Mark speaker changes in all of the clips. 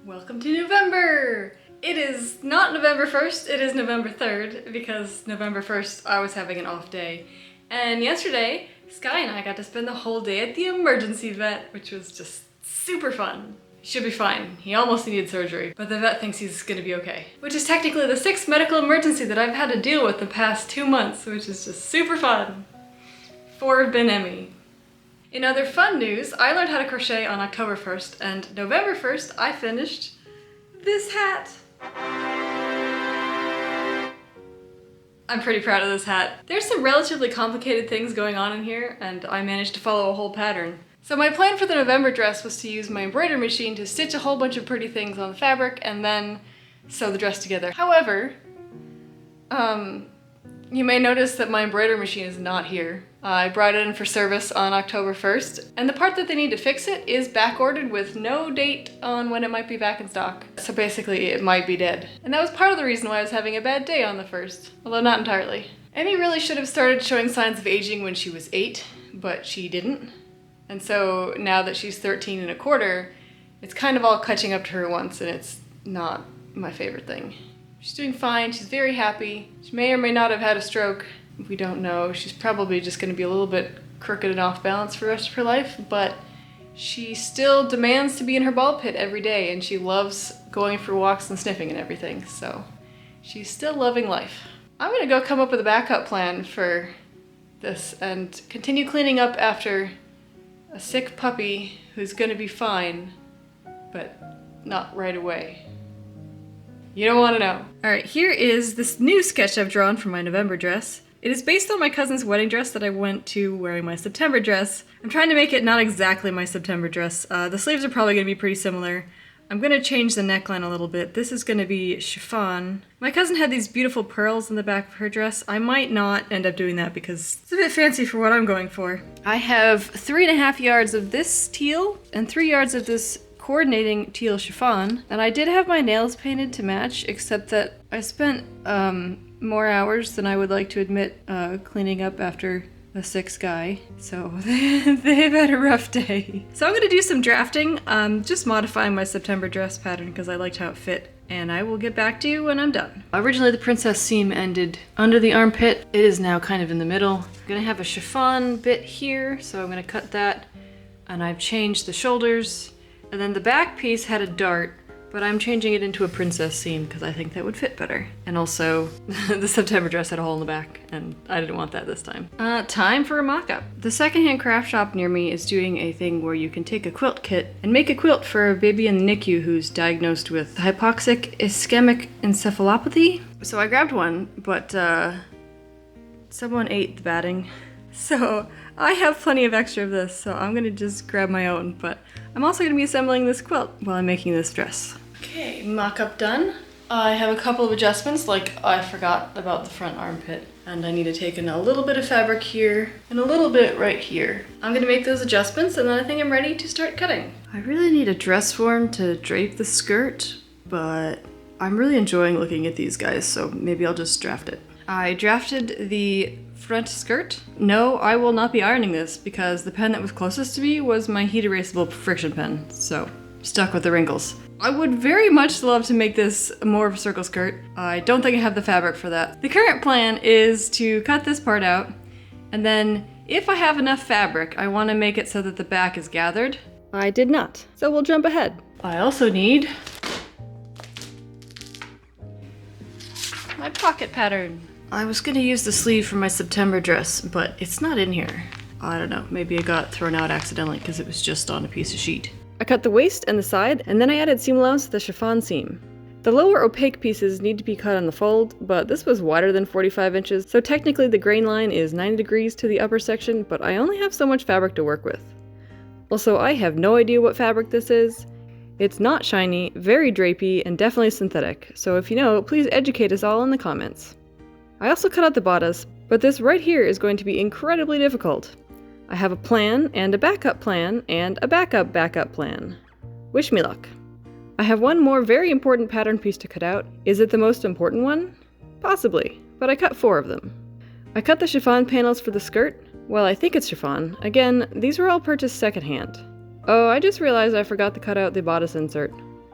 Speaker 1: Welcome to November! It is not November 1st, it is November 3rd, because November 1st I was having an off day. And yesterday, Sky and I got to spend the whole day at the emergency vet, which was just super fun. He should be fine. He almost needed surgery, but the vet thinks he's gonna be okay. Which is technically the 6th medical emergency that I've had to deal with the past 2 months, which is just super fun. 4 have been Emmy. In other fun news, I learned how to crochet on October 1st, and November 1st I finished this hat. I'm pretty proud of this hat. There's some relatively complicated things going on in here, and I managed to follow a whole pattern. So my plan for the November dress was to use my embroidery machine to stitch a whole bunch of pretty things on the fabric and then sew the dress together. However, you may notice that my embroidery machine is not here. I brought it in for service on October 1st, and the part that they need to fix it is back ordered with no date on when it might be back in stock. So basically it might be dead. And that was part of the reason why I was having a bad day on the 1st, although not entirely. Emmy really should have started showing signs of aging when she was 8, but she didn't. And so now that she's 13 and a quarter, it's kind of all catching up to her once, and it's not my favorite thing. She's doing fine, she's very happy. She may or may not have had a stroke. We don't know. She's probably just going to be a little bit crooked and off balance for the rest of her life, but she still demands to be in her ball pit every day, and she loves going for walks and sniffing and everything, so she's still loving life. I'm going to go come up with a backup plan for this and continue cleaning up after a sick puppy who's going to be fine, but not right away. You don't want to know. Alright, here is this new sketch I've drawn for my November dress. It is based on my cousin's wedding dress that I went to wearing my September dress. I'm trying to make it not exactly my September dress. The sleeves are probably going to be pretty similar. I'm going to change the neckline a little bit. This is going to be chiffon. My cousin had these beautiful pearls in the back of her dress. I might not end up doing that because it's a bit fancy for what I'm going for. I have 3.5 yards of this teal and 3 yards of this coordinating teal chiffon, and I did have my nails painted to match, except that I spent more hours than I would like to admit cleaning up after a sick Sky, so they've had a rough day. So I'm gonna do some drafting, just modifying my September dress pattern because I liked how it fit, and I will get back to you when I'm done. Originally the princess seam ended under the armpit. It is now kind of in the middle. I'm gonna have a chiffon bit here, so I'm gonna cut that, and I've changed the shoulders. And then the back piece had a dart, but I'm changing it into a princess seam because I think that would fit better. And also, the September dress had a hole in the back, and I didn't want that this time. Time for a mock-up. The secondhand craft shop near me is doing a thing where you can take a quilt kit and make a quilt for a baby in the NICU who's diagnosed with hypoxic ischemic encephalopathy. So I grabbed one, but someone ate the batting. So I have plenty of extra of this, so I'm gonna just grab my own, but I'm also gonna be assembling this quilt while I'm making this dress. Okay, mock-up done. I have a couple of adjustments, like I forgot about the front armpit, and I need to take in a little bit of fabric here and a little bit right here. I'm gonna make those adjustments, and then I think I'm ready to start cutting. I really need a dress form to drape the skirt, but I'm really enjoying looking at these guys, so maybe I'll just draft it. I drafted the front skirt. No, I will not be ironing this because the pen that was closest to me was my heat erasable friction pen, so stuck with the wrinkles. I would very much love to make this more of a circle skirt. I don't think I have the fabric for that. The current plan is to cut this part out, and then if I have enough fabric, I want to make it so that the back is gathered. I did not, so we'll jump ahead. I also need my pocket pattern. I was gonna use the sleeve for my September dress, but it's not in here. I don't know, maybe it got thrown out accidentally because it was just on a piece of sheet. I cut the waist and the side, and then I added seam allowance to the chiffon seam. The lower opaque pieces need to be cut on the fold, but this was wider than 45 inches, so technically the grain line is 90 degrees to the upper section, but I only have so much fabric to work with. Also, I have no idea what fabric this is. It's not shiny, very drapey, and definitely synthetic, so if you know, please educate us all in the comments. I also cut out the bodice, but this right here is going to be incredibly difficult. I have a plan, and a backup plan, and a backup plan. Wish me luck. I have one more very important pattern piece to cut out. Is it the most important one? Possibly, but I cut 4 of them. I cut the chiffon panels for the skirt. Well, I think it's chiffon. Again, these were all purchased secondhand. Oh, I just realized I forgot to cut out the bodice insert.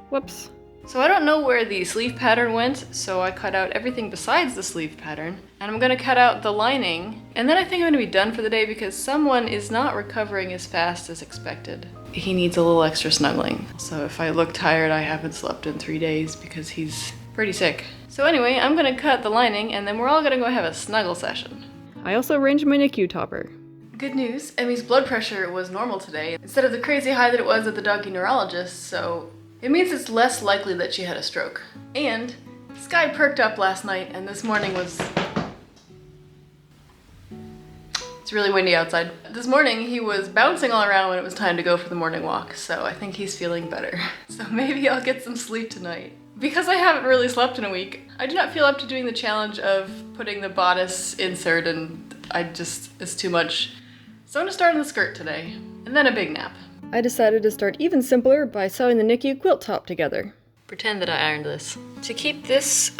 Speaker 2: Whoops.
Speaker 1: So I don't know where the sleeve pattern went, so I cut out everything besides the sleeve pattern. And I'm gonna cut out the lining, and then I think I'm gonna be done for the day because someone is not recovering as fast as expected. He needs a little extra snuggling. So if I look tired, I haven't slept in 3 days because he's pretty sick. So anyway, I'm gonna cut the lining and then we're all gonna go have a snuggle session.
Speaker 2: I also arranged my NICU topper.
Speaker 1: Good news, Emmy's blood pressure was normal today instead of the crazy high that it was at the doggy neurologist, so it means it's less likely that she had a stroke. And Sky perked up last night and this morning was... It's really windy outside. This morning he was bouncing all around when it was time to go for the morning walk, so I think he's feeling better. So maybe I'll get some sleep tonight. Because I haven't really slept in a week, I do not feel up to doing the challenge of putting the bodice insert and it's too much. So I'm gonna start on the skirt today, and then a big nap.
Speaker 2: I decided to start even simpler by sewing the NICU quilt top together.
Speaker 1: Pretend that I ironed this. To keep this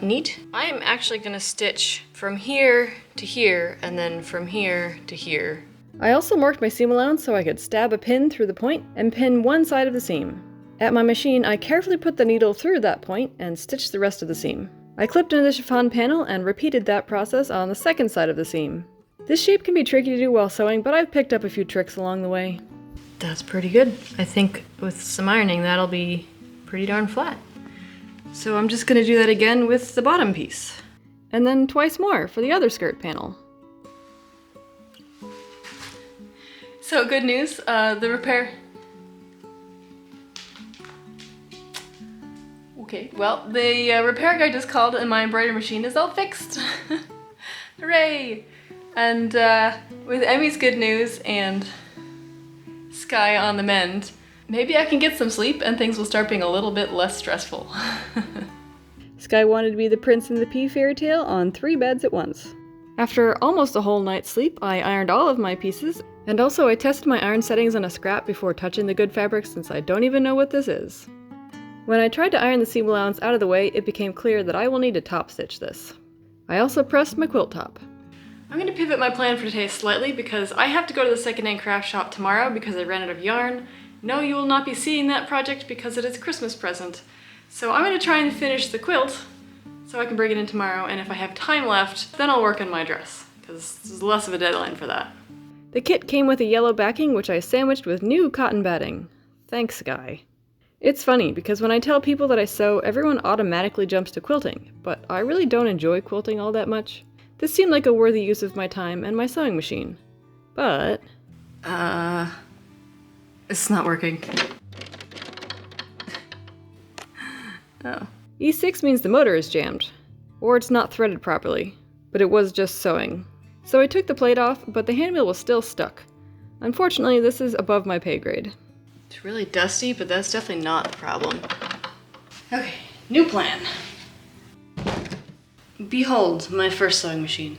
Speaker 1: neat, I am actually gonna stitch from here to here, and then from here to here.
Speaker 2: I also marked my seam allowance so I could stab a pin through the point and pin one side of the seam. At my machine, I carefully put the needle through that point and stitched the rest of the seam. I clipped into the chiffon panel and repeated that process on the second side of the seam. This shape can be tricky to do while sewing, but I've picked up a few tricks along the way.
Speaker 1: That's pretty good. I think with some ironing that'll be pretty darn flat. So I'm just gonna do that again with the bottom piece.
Speaker 2: And then twice more for the other skirt panel.
Speaker 1: So good news, the repair... Okay, well, the repair guy just called and my embroidery machine is all fixed. Hooray! And with Emmy's good news and Sky on the mend, maybe I can get some sleep and things will start being a little bit less stressful.
Speaker 2: Sky wanted to be the prince in the pea fairy tale on 3 beds at once. After almost a whole night's sleep, I ironed all of my pieces, and also I tested my iron settings on a scrap before touching the good fabric since I don't even know what this is. When I tried to iron the seam allowance out of the way, it became clear that I will need to top stitch this. I also pressed my quilt top.
Speaker 1: I'm going to pivot my plan for today slightly because I have to go to the secondhand craft shop tomorrow because I ran out of yarn. No, you will not be seeing that project because it is a Christmas present. So I'm going to try and finish the quilt so I can bring it in tomorrow, and if I have time left, then I'll work on my dress because there's less of a deadline for that.
Speaker 2: The kit came with a yellow backing which I sandwiched with new cotton batting. Thanks, Guy. It's funny because when I tell people that I sew, everyone automatically jumps to quilting, but I really don't enjoy quilting all that much. This seemed like a worthy use of my time and my sewing machine. But...
Speaker 1: it's not working. Oh.
Speaker 2: E6 means the motor is jammed, or it's not threaded properly, but it was just sewing. So I took the plate off, but the handmill was still stuck. Unfortunately, this is above my pay grade.
Speaker 1: It's really dusty, but that's definitely not the problem. Okay, new plan. Behold, my first sewing machine.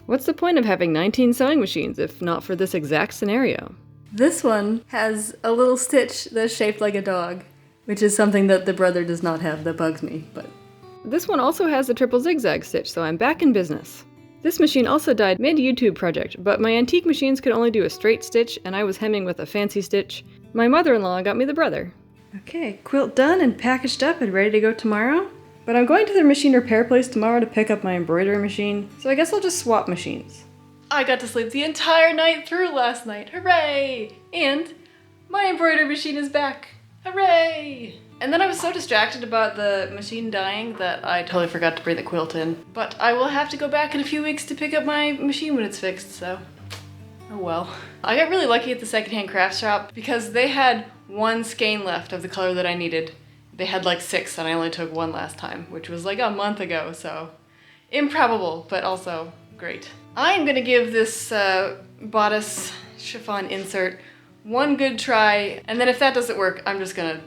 Speaker 2: What's the point of having 19 sewing machines if not for this exact scenario?
Speaker 1: This one has a little stitch that's shaped like a dog, which is something that the brother does not have that bugs me, but...
Speaker 2: This one also has a triple zigzag stitch, so I'm back in business. This machine also died mid-YouTube project, but my antique machines could only do a straight stitch, and I was hemming with a fancy stitch. My mother-in-law got me the brother. Okay, quilt done and packaged up and ready to go tomorrow. But I'm going to the machine repair place tomorrow to pick up my embroidery machine, so I guess I'll just swap machines.
Speaker 1: I got to sleep the entire night through last night, hooray! And my embroidery machine is back, hooray! And then I was so distracted about the machine dying that I totally forgot to bring the quilt in. But I will have to go back in a few weeks to pick up my machine when it's fixed, so oh well. I got really lucky at the secondhand craft shop because they had 1 skein left of the color that I needed. They had like 6 and I only took 1 last time, which was like a month ago, so improbable, but also great. I'm gonna give this bodice chiffon insert 1 good try, and then if that doesn't work, I'm just gonna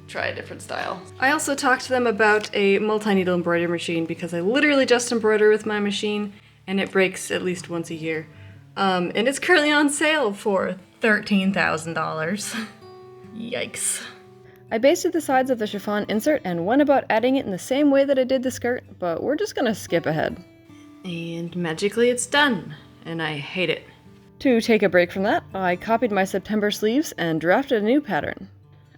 Speaker 1: try a different style. I also talked to them about a multi-needle embroidery machine because I literally just embroider with my machine and it breaks at least once a year. And it's currently on sale for $13,000. Yikes.
Speaker 2: I basted the sides of the chiffon insert and went about adding it in the same way that I did the skirt, but we're just gonna skip ahead.
Speaker 1: And magically it's done, and I hate it.
Speaker 2: To take a break from that, I copied my September sleeves and drafted a new pattern.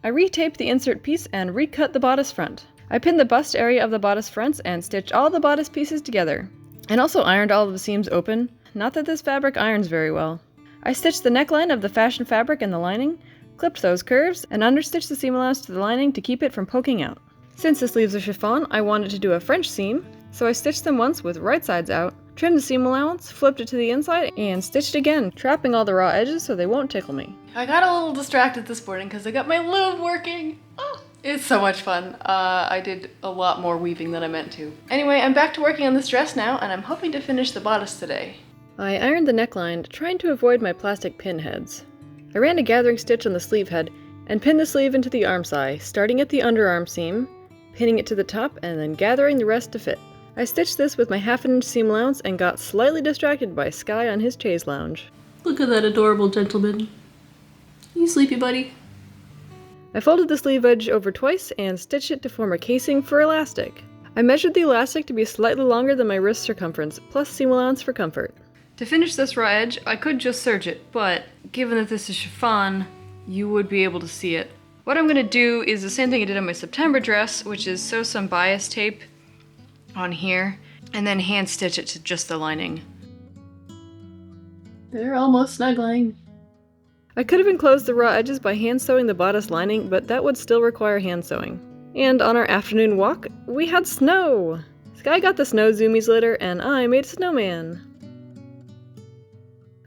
Speaker 2: I retaped the insert piece and recut the bodice front. I pinned the bust area of the bodice fronts and stitched all the bodice pieces together. And also ironed all of the seams open. Not that this fabric irons very well. I stitched the neckline of the fashion fabric and the lining, clipped those curves, and understitched the seam allowance to the lining to keep it from poking out. Since the sleeves are chiffon, I wanted to do a French seam, so I stitched them once with right sides out, trimmed the seam allowance, flipped it to the inside, and stitched again, trapping all the raw edges so they won't tickle me.
Speaker 1: I got a little distracted this morning because I got my loom working. Oh, it's so much fun. I did a lot more weaving than I meant to. Anyway, I'm back to working on this dress now, and I'm hoping to finish the bodice today.
Speaker 2: I ironed the neckline, trying to avoid my plastic pin heads. I ran a gathering stitch on the sleeve head and pinned the sleeve into the armscye, starting at the underarm seam, pinning it to the top, and then gathering the rest to fit. I stitched this with my 1/2 inch seam allowance and got slightly distracted by Sky on his chaise lounge.
Speaker 1: Look at that adorable gentleman. You sleepy, buddy?
Speaker 2: I folded the sleeve edge over twice and stitched it to form a casing for elastic. I measured the elastic to be slightly longer than my wrist circumference, plus seam allowance for comfort. To finish this raw edge, I could just serge it, but given that this is chiffon, you would be able to see it. What I'm going to do is the same thing I did on my September dress, which is sew some bias tape on here, and then hand stitch it to just the lining.
Speaker 1: They're almost snuggling.
Speaker 2: I could have enclosed the raw edges by hand sewing the bodice lining, but that would still require hand sewing. And on our afternoon walk, we had snow! Sky got the snow zoomies later, and I made a snowman.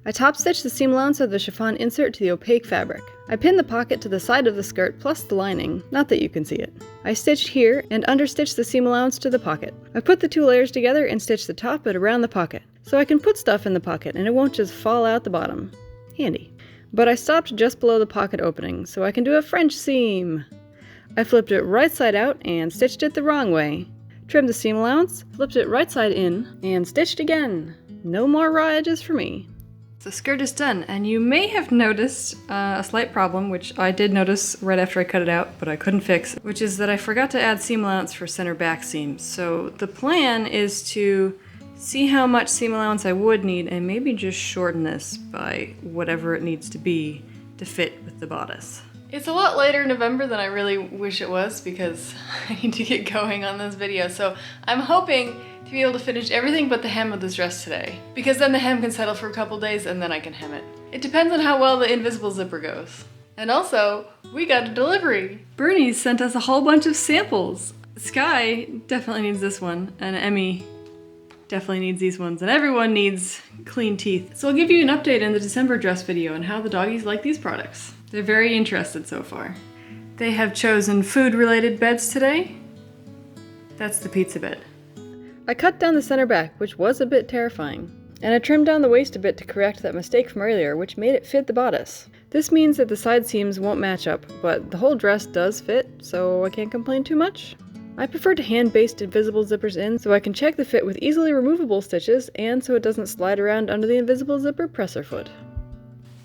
Speaker 2: I top stitched the seam allowance of the chiffon insert to the opaque fabric. I pinned the pocket to the side of the skirt plus the lining, not that you can see it. I stitched here and understitched the seam allowance to the pocket. I put the 2 layers together and stitched the top and around the pocket, so I can put stuff in the pocket and it won't just fall out the bottom. Handy. But I stopped just below the pocket opening, so I can do a French seam. I flipped it right side out and stitched it the wrong way. Trimmed the seam allowance, flipped it right side in, and stitched again. No more raw edges for me. The skirt is done, and you may have noticed a slight problem, which I did notice right after I cut it out, but I couldn't fix, which is that I forgot to add seam allowance for center back seams. So the plan is to see how much seam allowance I would need and maybe just shorten this by whatever it needs to be to fit with the bodice.
Speaker 1: It's a lot later in November than I really wish it was because I need to get going on this video. So I'm hoping to be able to finish everything but the hem of this dress today, because then the hem can settle for a couple days and then I can hem it. It depends on how well the invisible zipper goes. And also, we got a delivery.
Speaker 2: Bernie sent us a whole bunch of samples. Sky definitely needs this one, and Emmy definitely needs these ones, and everyone needs clean teeth. So I'll give you an update in the December dress video on how the doggies like these products. They're very interested so far. They have chosen food-related beds today. That's the pizza bed. I cut down the center back, which was a bit terrifying. And I trimmed down the waist a bit to correct that mistake from earlier, which made it fit the bodice. This means that the side seams won't match up, but the whole dress does fit, so I can't complain too much. I prefer to hand-baste invisible zippers in so I can check the fit with easily removable stitches and so it doesn't slide around under the invisible zipper presser foot.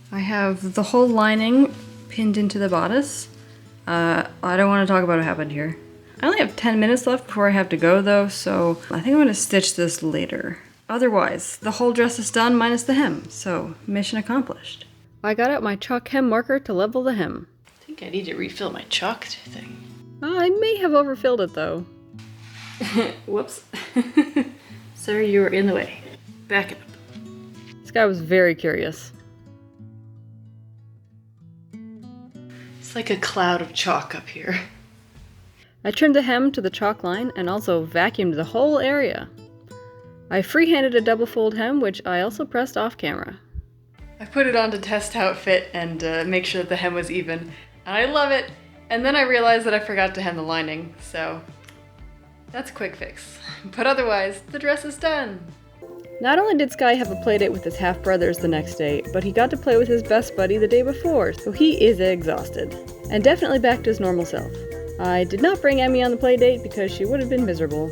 Speaker 2: I have the whole lining pinned into the bodice. I don't want to talk about what happened here. I only have 10 minutes left before I have to go though, so I think I'm going to stitch this later. Otherwise, the whole dress is done minus the hem, so mission accomplished. I got out my chalk hem marker to level the hem.
Speaker 1: I think I need to refill my chalk thing.
Speaker 2: I may have overfilled it though.
Speaker 1: Whoops. Sir, you are in the way. Back it up.
Speaker 2: This guy was very curious.
Speaker 1: It's like a cloud of chalk up here.
Speaker 2: I trimmed the hem to the chalk line and also vacuumed the whole area. I freehanded a double fold hem, which I also pressed off camera.
Speaker 1: I put it on to test how it fit and make sure that the hem was even, and I love it. And then I realized that I forgot to hem the lining, so that's a quick fix. But otherwise, the dress is done.
Speaker 2: Not only did Sky have a playdate with his half-brothers the next day, but he got to play with his best buddy the day before, so he is exhausted. And definitely back to his normal self. I did not bring Emmy on the playdate because she would have been miserable.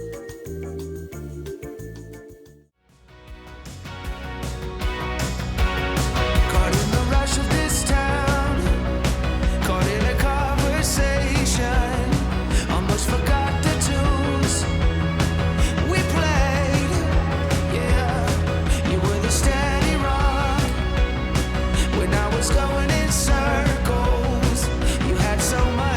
Speaker 3: Going in circles, you had so much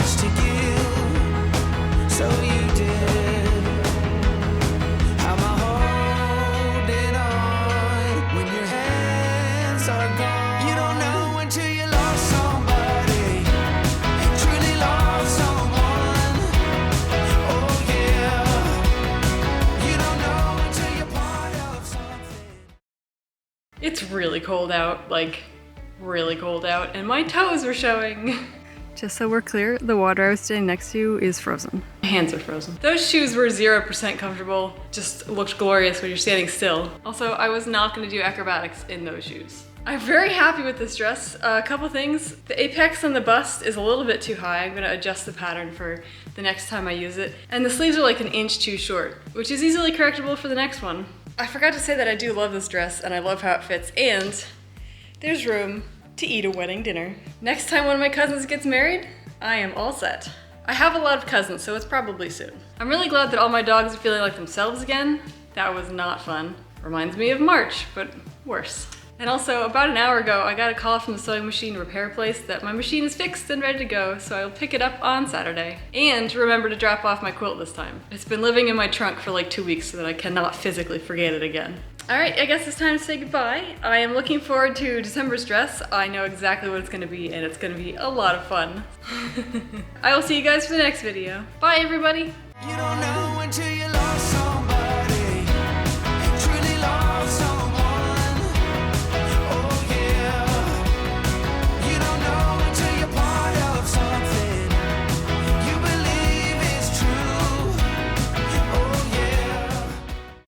Speaker 1: It's really cold out, like really cold out, and my toes were showing.
Speaker 2: Just so we're clear, the water I was standing next to is frozen.
Speaker 1: My hands are frozen. Those shoes were 0% comfortable, just looked glorious when you're standing still. Also, I was not gonna do acrobatics in those shoes. I'm very happy with this dress. A couple things. The apex on the bust is a little bit too high. I'm gonna adjust the pattern for the next time I use it. And the sleeves are like an inch too short, which is easily correctable for the next one. I forgot to say that I do love this dress and I love how it fits, and there's room to eat a wedding dinner. Next time one of my cousins gets married, I am all set. I have a lot of cousins, so it's probably soon. I'm really glad that all my dogs are feeling like themselves again. That was not fun. Reminds me of March, but worse. And also, about an hour ago, I got a call from the sewing machine repair place that my machine is fixed and ready to go, so I will pick it up on Saturday. And remember to drop off my quilt this time. It's been living in my trunk for like 2 weeks so that I cannot physically forget it again. All right, I guess it's time to say goodbye. I am looking forward to December's dress. I know exactly what it's gonna be, and it's gonna be a lot of fun. I will see you guys for the next video. Bye, everybody.
Speaker 3: You don't know until you lost